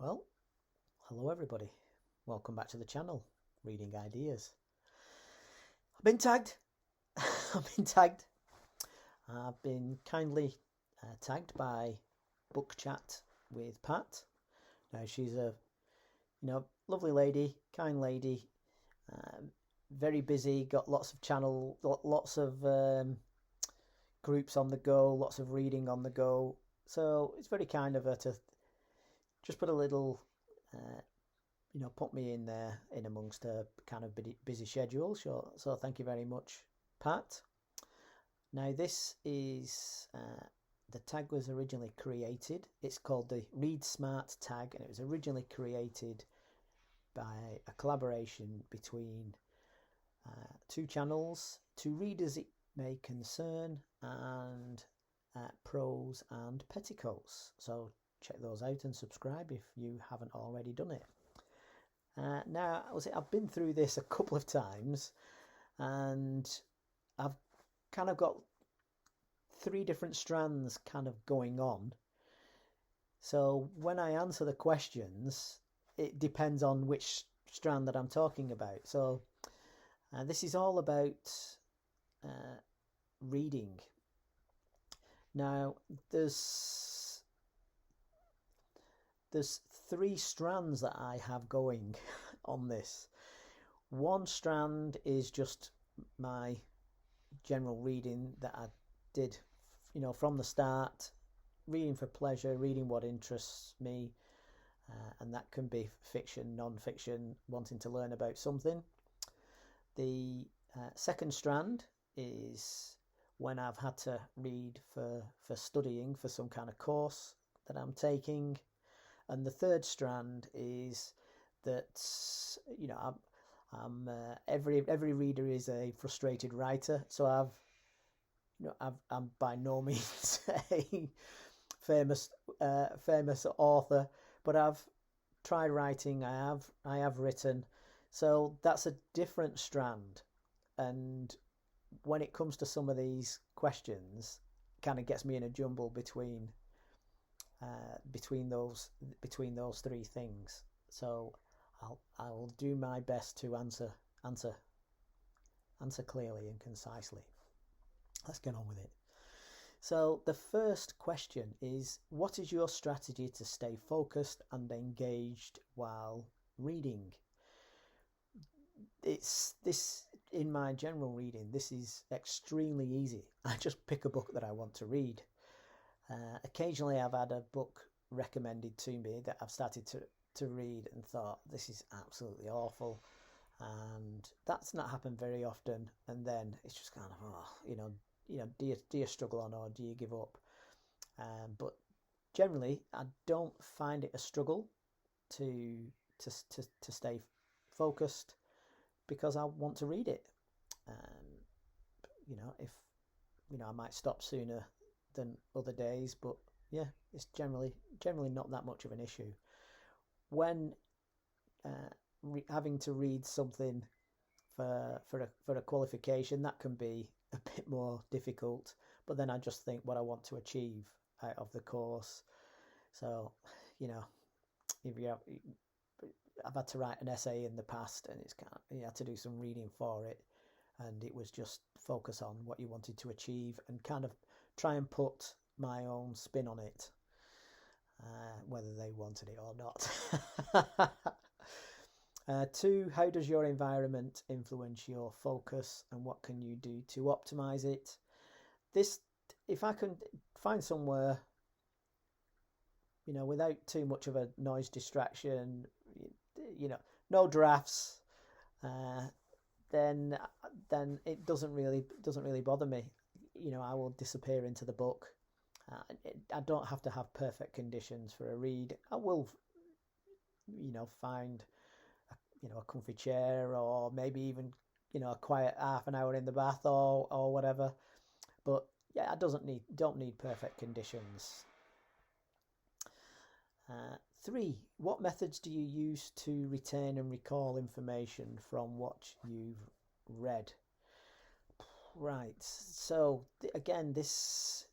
Well, hello everybody. Welcome back to the channel, Reading Ideas. I've been tagged. I've been tagged. I've been kindly tagged by Book Chat with Pat. Now she's a lovely lady, kind lady, very busy. Got lots of lots of groups on the go, lots of reading on the go. So it's very kind of her to just put a little put me in there in amongst a kind of busy schedule. So thank you very much, Pat. Now this is the tag was originally created. It's called the Read Smart tag, and it was originally created by a collaboration between two channels, two readers it may concern, and Prose and Petticoats. So check those out and subscribe if you haven't already done it. Now, I've been through this a couple of times, and I've kind of got three different strands kind of going on. So when I answer the questions, it depends on which strand that I'm talking about. So this is all about reading. Now, there's three strands that I have going on this. One strand is just my general reading that I did, from the start, reading for pleasure, reading what interests me, and that can be fiction, non-fiction, wanting to learn about something. The second strand is when I've had to read for studying for some kind of course that I'm taking. And the third strand is that I'm every reader is a frustrated writer, so I'm by no means a famous author, but I've tried writing. I have written, so that's a different strand. And when it comes to some of these questions, it kind of gets me in a jumble between those three things. So I'll do my best to answer clearly and concisely. Let's get on with it. So the first question is, what is your strategy to stay focused and engaged while reading? It's this in my general reading. This is extremely easy. I just pick a book that I want to read. Occasionally I've had a book recommended to me that I've started to read and thought, this is absolutely awful, and that's not happened very often, and then it's just kind of do you struggle on, or do you give up? But generally I don't find it a struggle to stay focused, because I want to read it. If I might stop sooner than other days, but yeah, it's generally not that much of an issue. When having to read something for a qualification, that can be a bit more difficult, but then I just think what I want to achieve out of the course. So I've had to write an essay in the past, and it's kind of, you had to do some reading for it, and it was just focus on what you wanted to achieve and kind of try and put my own spin on it, whether they wanted it or not. 2, how does your environment influence your focus, and what can you do to optimize it? This, if I can find somewhere, without too much of a noise distraction, no drafts, then it doesn't really bother me. I will disappear into the book. I don't have to have perfect conditions for a read. I will, find a comfy chair, or maybe even a quiet half an hour in the bath, or whatever. But yeah, I don't need perfect conditions. 3, what methods do you use to retain and recall information from what you've read? Right. So again, this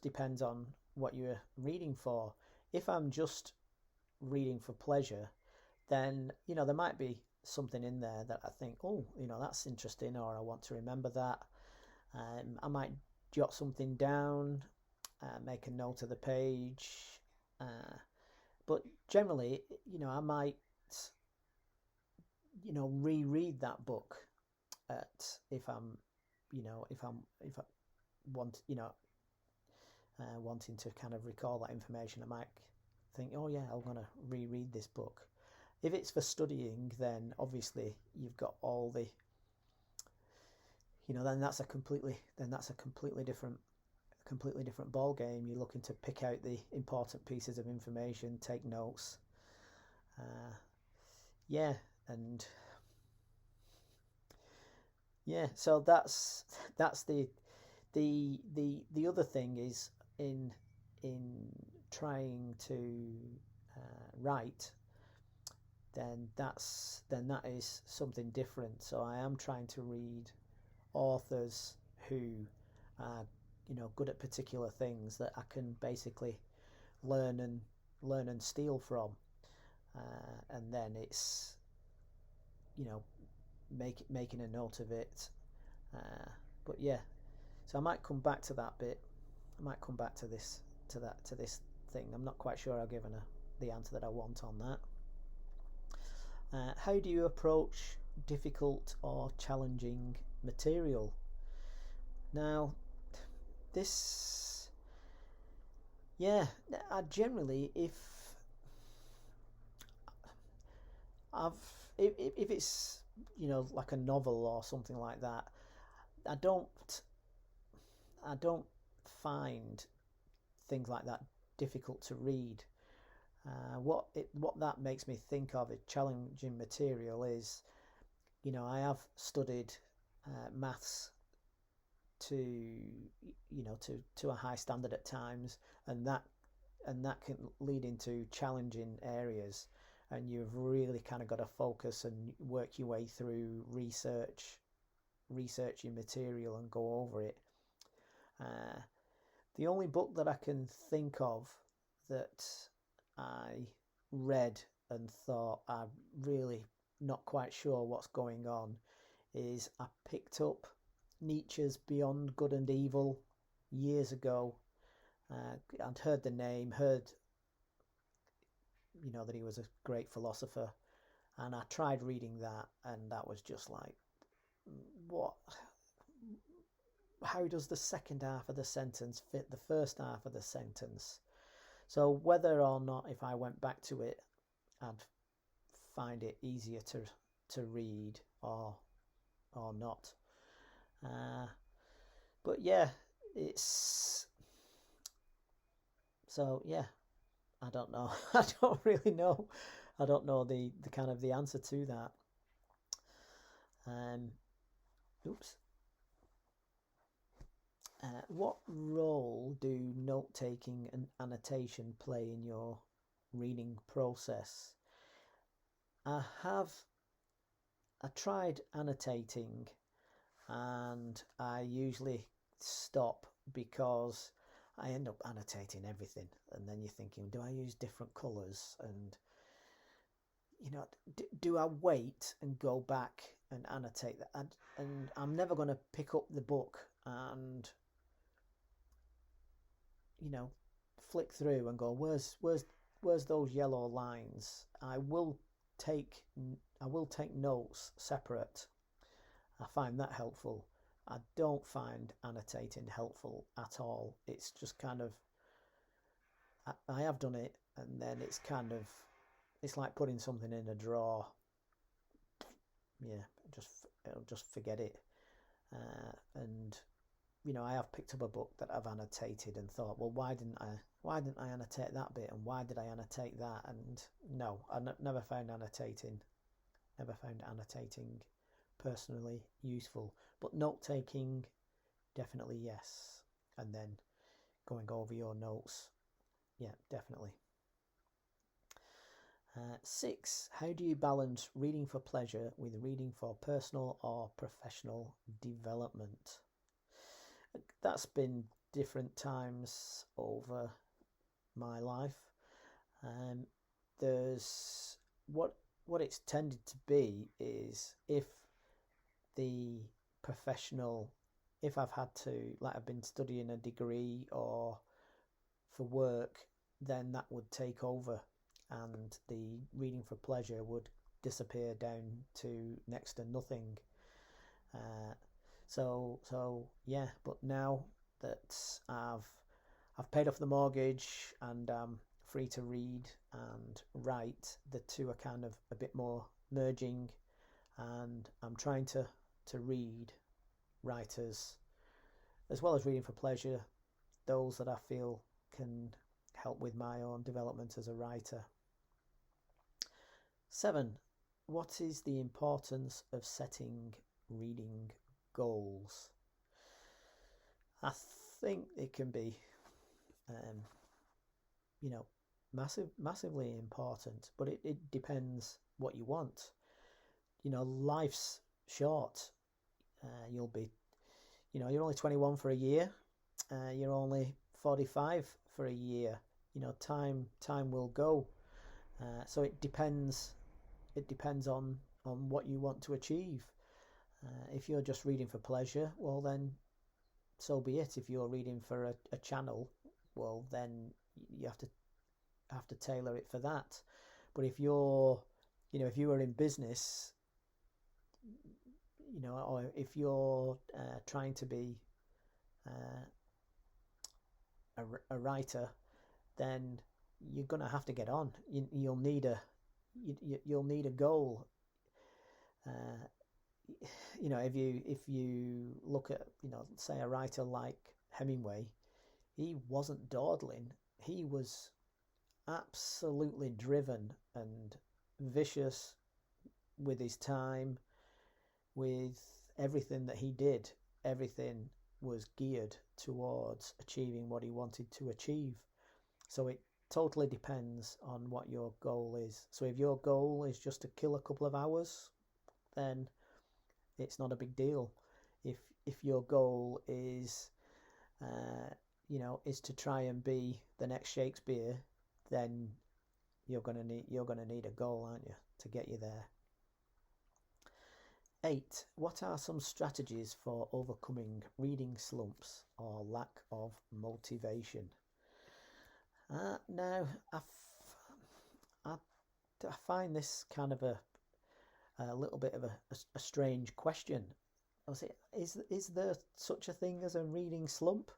depends on what you're reading for. If I'm just reading for pleasure, then, there might be something in there that I think, oh, that's interesting, or I want to remember that. I might jot something down, make a note of the page. But generally, I might, reread that book if I'm, if I want, wanting to kind of recall that information. I might think, oh yeah, I'm gonna reread this book. If it's for studying, then obviously you've got all the, then that's a completely different ball game. You're looking to pick out the important pieces of information, take notes. Yeah, and yeah, so that's the other thing is in trying to write, then that is something different. So I am trying to read authors who are good at particular things that I can basically learn and steal from, and then it's making a note of it. But yeah, so I might come back to that bit. I might come back to this thing. I'm not quite sure I've given the answer that I want on that. How do you approach difficult or challenging material? Now, this, yeah, I generally, if it's like a novel or something like that, I don't find things like that difficult to read. What that makes me think of as challenging material is, I have studied maths to a high standard at times, and that can lead into challenging areas, and you've really kind of got to focus and work your way through researching material and go over it. The only book that I can think of that I read and thought I'm really not quite sure what's going on is I picked up Nietzsche's Beyond Good and Evil years ago. I'd heard the name, heard that he was a great philosopher, and I tried reading that, and that was just like, what? How does the second half of the sentence fit the first half of the sentence? So whether or not, if I went back to it, I'd find it easier to read or not. But yeah, it's, so yeah, I don't know. I don't really know. I don't know the kind of the answer to that. Oops. What role do note-taking and annotation play in your reading process? I tried annotating, and I usually stop because I end up annotating everything, and then you're thinking, do I use different colours? And do I wait and go back and annotate that? And I'm never going to pick up the book and flick through and go, where's those yellow lines? I will take notes separate. I find that helpful. I don't find annotating helpful at all. It's just kind of, I have done it, and then it's like putting something in a drawer. Yeah, just forget it. And I have picked up a book that I've annotated and thought, well, why didn't I annotate that bit, and why did I annotate that? And no, I never found annotating personally useful. But note taking, definitely yes. And then going over your notes, yeah, definitely. 6. How do you balance reading for pleasure with reading for personal or professional development? That's been different times over my life. there's what it's tended to be is if the professional, if I've had to, like I've been studying a degree or for work, then that would take over and the reading for pleasure would disappear down to next to nothing. Uh, so yeah, but now that I've paid off the mortgage and I'm free to read and write, the two are kind of a bit more merging, and I'm trying to read writers as well as reading for pleasure, those that I feel can help with my own development as a writer. 7. What is the importance of setting reading goals? I think it can be, you know, massively important, but it depends what you want. You know, life's short. You'll be, you know, you're only 21 for a year. You're only 45 for a year. You know, time will go. So it depends. It depends on what you want to achieve. If you're just reading for pleasure, well then, so be it. If you're reading for a channel, well then you have to tailor it for that. But if you're, you know, if you are in business, you know, or if you're trying to be a writer, then you're gonna have to get on. You'll need a goal. You know, if you look at, you know, say a writer like Hemingway, he wasn't dawdling. He was absolutely driven and vicious with his time, with everything that he did. Everything was geared towards achieving what he wanted to achieve. So it totally depends on what your goal is. So if your goal is just to kill a couple of hours, then it's not a big deal. If your goal is you know, is to try and be the next Shakespeare, then you're gonna need a goal, aren't you, to get you there. 8. What are some strategies for overcoming reading slumps or lack of motivation? Now, I find this kind of a little bit of a strange question. Is there such a thing as a reading slump?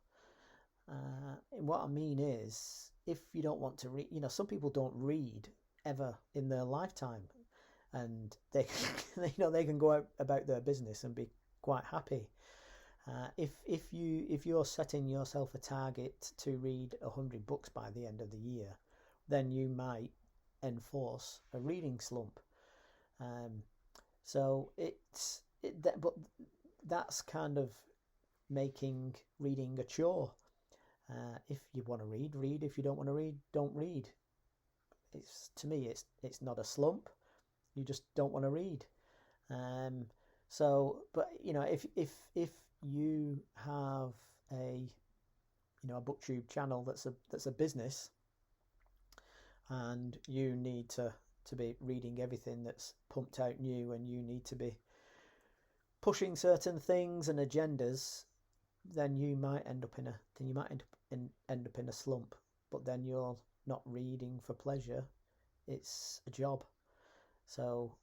What I mean is, if you don't want to read, you know, some people don't read ever in their lifetime, and they you know, they can go out about their business and be quite happy. If you're setting yourself a target to read 100 books by the end of the year, then you might enforce a reading slump. So but that's kind of making reading a chore. If you want to read, read. If you don't want to read, don't read. To me, it's not a slump. You just don't want to read. So, but you know, if you have a, you know, a booktube channel that's a business, and you need to be reading everything that's pumped out new, and you need to be pushing certain things and agendas, then you might end up in a slump. But then you're not reading for pleasure; it's a job. So,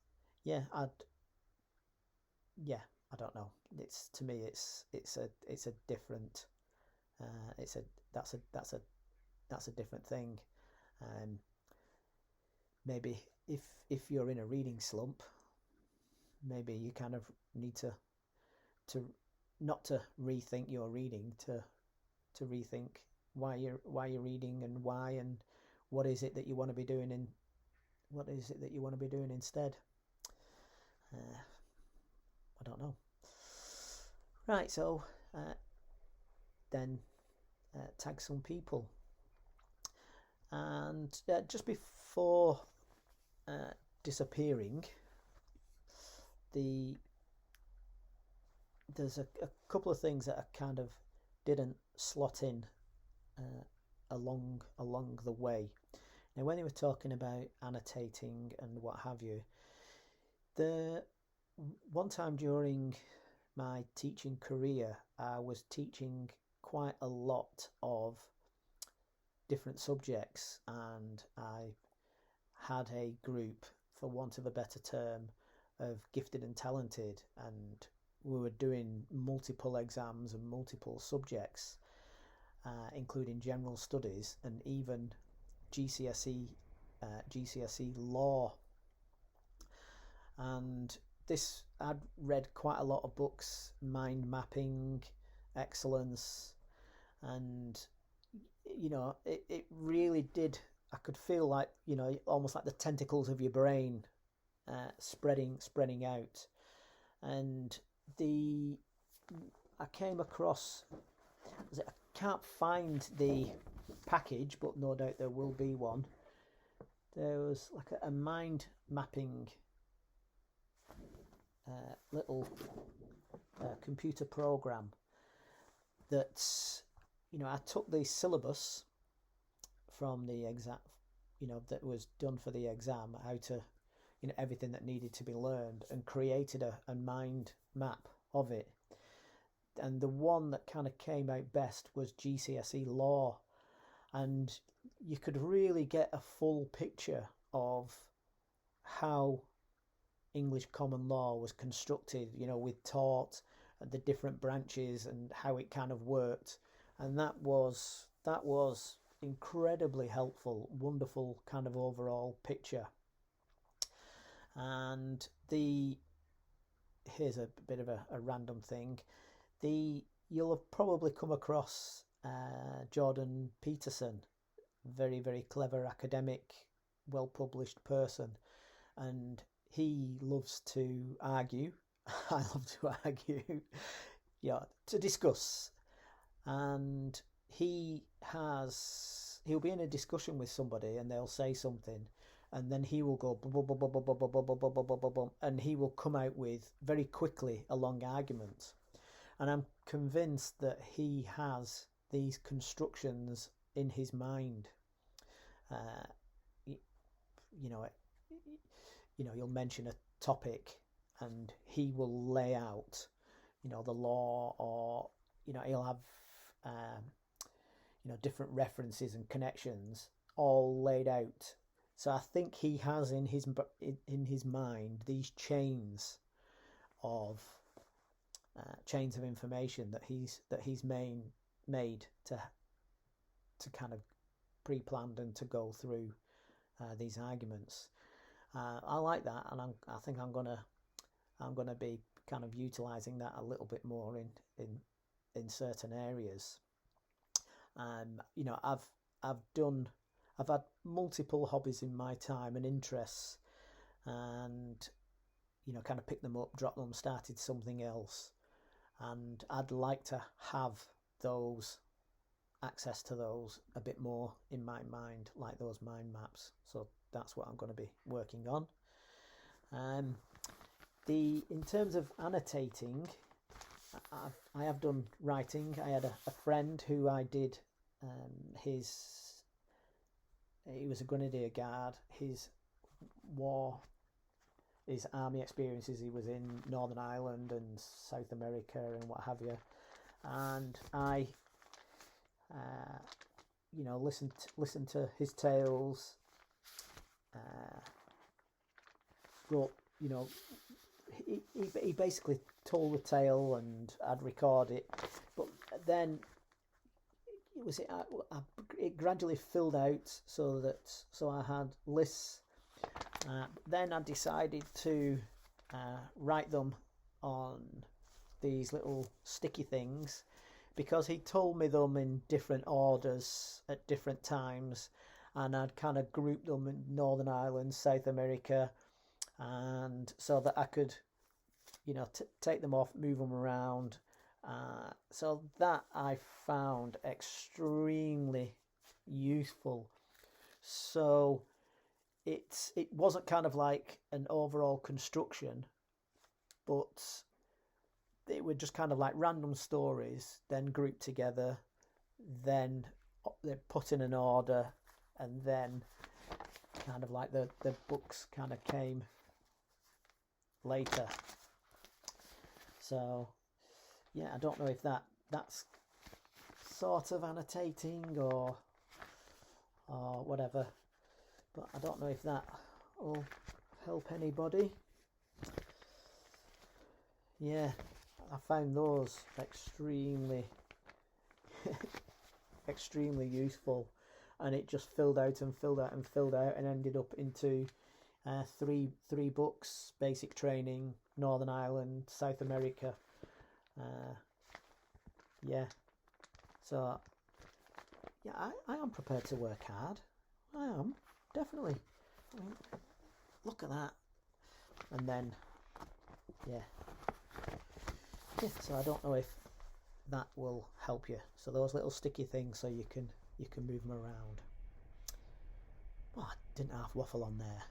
yeah, I don't know. To me, it's a different. That's a different thing. Maybe if you're in a reading slump, maybe you kind of need to not to rethink your reading, to rethink why you're reading and why, and what is it that you want to be doing instead. I don't know. Right, so then tag some people, and just before disappearing, there's a couple of things that I kind of didn't slot in along the way. Now, when they were talking about annotating and what have you, the one time during my teaching career, I was teaching quite a lot of different subjects, and I had a group, for want of a better term, of gifted and talented, and we were doing multiple exams and multiple subjects, including general studies and even GCSE law. And this, I'd read quite a lot of books, mind mapping, excellence, and it really did. I could feel like, almost like the tentacles of your brain spreading out. And I came across, I can't find the package, but no doubt there will be one. There was like a mind mapping little computer program that's, I took the syllabus from the exam, that was done for the exam, how to, everything that needed to be learned, and created a mind map of it. And the one that kind of came out best was GCSE law, and you could really get a full picture of how English common law was constructed, with taught the different branches and how it kind of worked. And that was incredibly helpful, wonderful kind of overall picture. And here's a bit of a random thing. You'll have probably come across Jordan Peterson, very, very clever academic, well-published person, and he loves to argue. I love to argue, to discuss. And he'll be in a discussion with somebody and they'll say something, and then he will go and he will come out with very quickly a long argument. And I'm convinced that he has these constructions in his mind. You'll mention a topic and he will lay out, the law, or, he'll have, different references and connections all laid out. So I think he has in his mind these chains of information that he's made to kind of pre-planned and to go through these arguments. I like that, and I think I'm gonna be kind of utilizing that a little bit more in certain areas. I've had multiple hobbies in my time and interests, and kind of picked them up, dropped them, started something else, and I'd like to have access to those a bit more in my mind, like those mind maps. So that's what I'm going to be working on. In terms of annotating, I have done writing. I had a friend who I did he was a grenadier guard. His army experiences, he was in Northern Ireland and South America and what have you, and I listened to his tales, wrote, he basically told the tale and I'd record it, but then it gradually filled out so I had lists. Then I decided to write them on these little sticky things, because he told me them in different orders at different times, and I'd kind of grouped them in Northern Ireland, South America, and so that I could take them off, move them around. So that I found extremely useful. So it wasn't kind of like an overall construction, but it were just kind of like random stories, then grouped together, then put in an order, and then kind of like the books kind of came later. So yeah, I don't know if that's sort of annotating or whatever, but I don't know if that will help anybody. Yeah, I found those extremely extremely useful, and it just filled out and filled out and filled out and ended up into three books: Basic Training, Northern Ireland, South America. Yeah, so yeah, I am prepared to work hard. I am, definitely. I mean, look at that. And then yeah, so I don't know if that will help you. So those little sticky things, so you can move them around. Oh, I didn't half waffle on there.